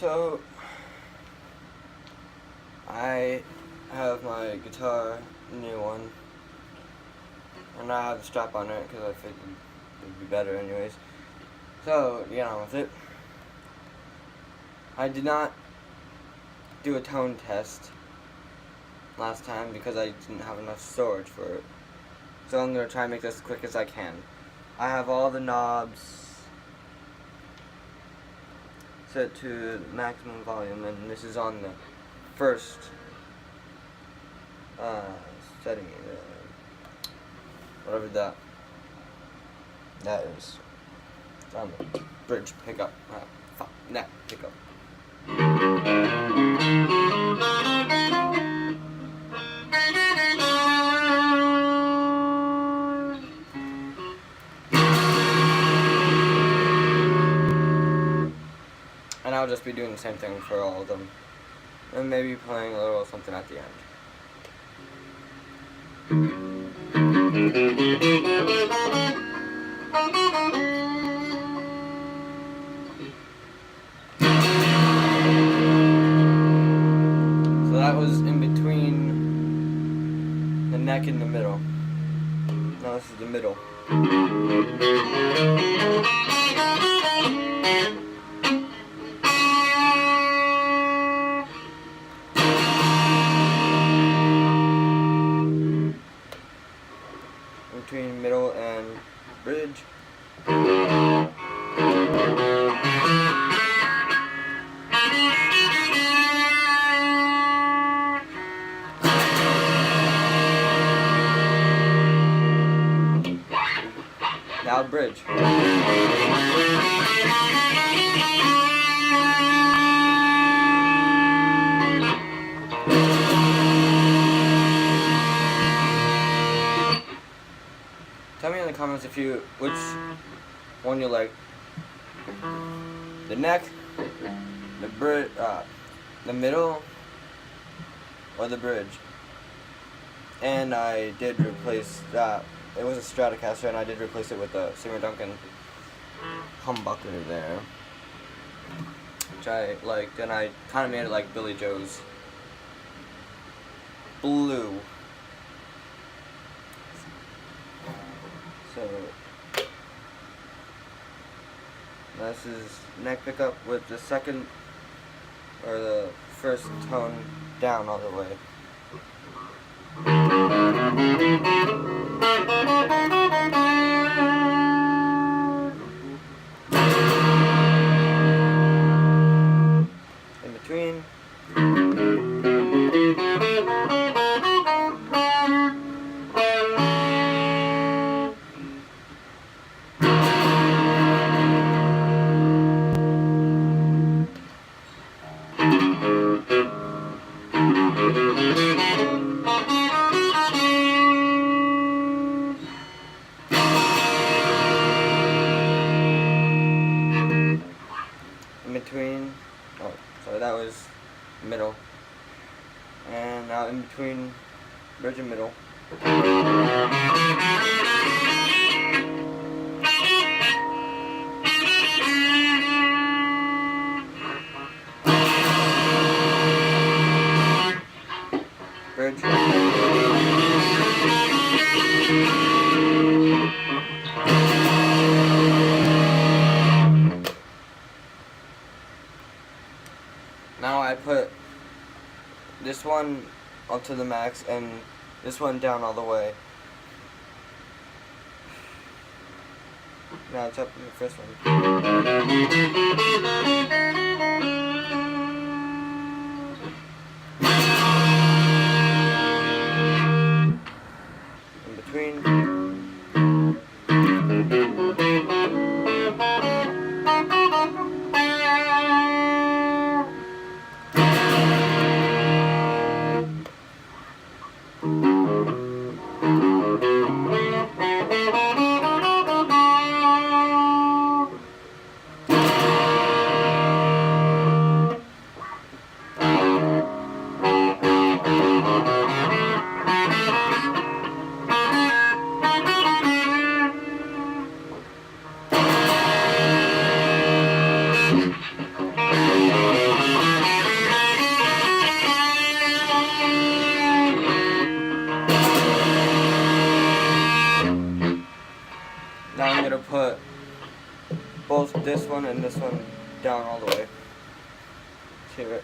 So, I have my guitar, new one, and I have a strap on it because I figured it'd be better anyways. So, to get on with it, I did not do a tone test last time because I didn't have enough storage for it. So I'm going to try and make this as quick as I can. I have all the knobs set to maximum volume, and this is on the first setting, whatever that is. It's on the bridge pickup, neck pickup. And I'll just be doing the same thing for all of them. And maybe playing a little something at the end. So that was in between the neck and the middle. Now this is the middle. Between middle and bridge. Now bridge. Tell me in the comments which one you like. The neck, the middle, or the bridge. And I did replace that. It was a Stratocaster, and I did replace it with a Singer Duncan humbucker there, which I liked, and I kind of made it like Billy Joe's Blue. So this is neck pickup with the second or the first tone down all the way. In between. That was middle, and now in between bridge and middle. Bridge. Now I put this one up to the max and this one down all the way. Now it's up to the first one. In between. both this one and this one down all the way. See it?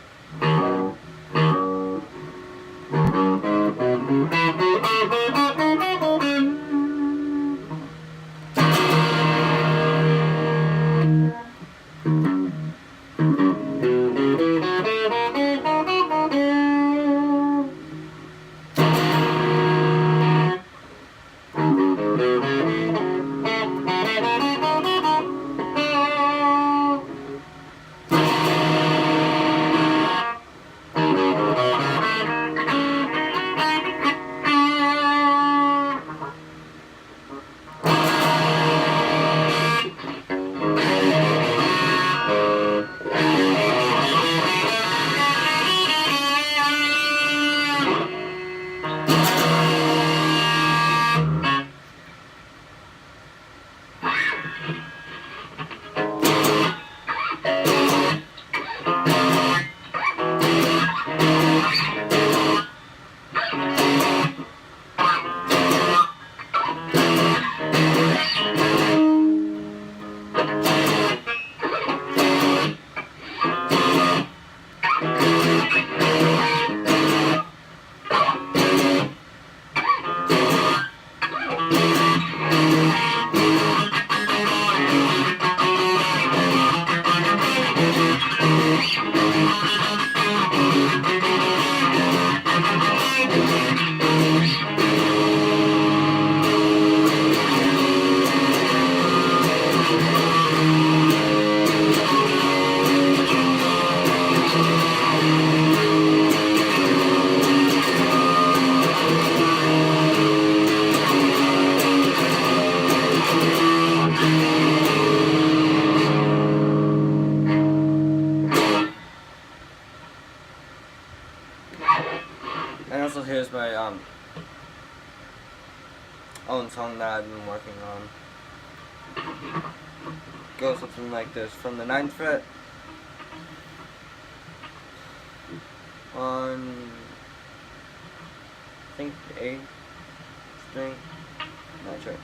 And also here's my own song that I've been working on. Goes something like this. From the 9th fret on, I think the 8th string, not sure.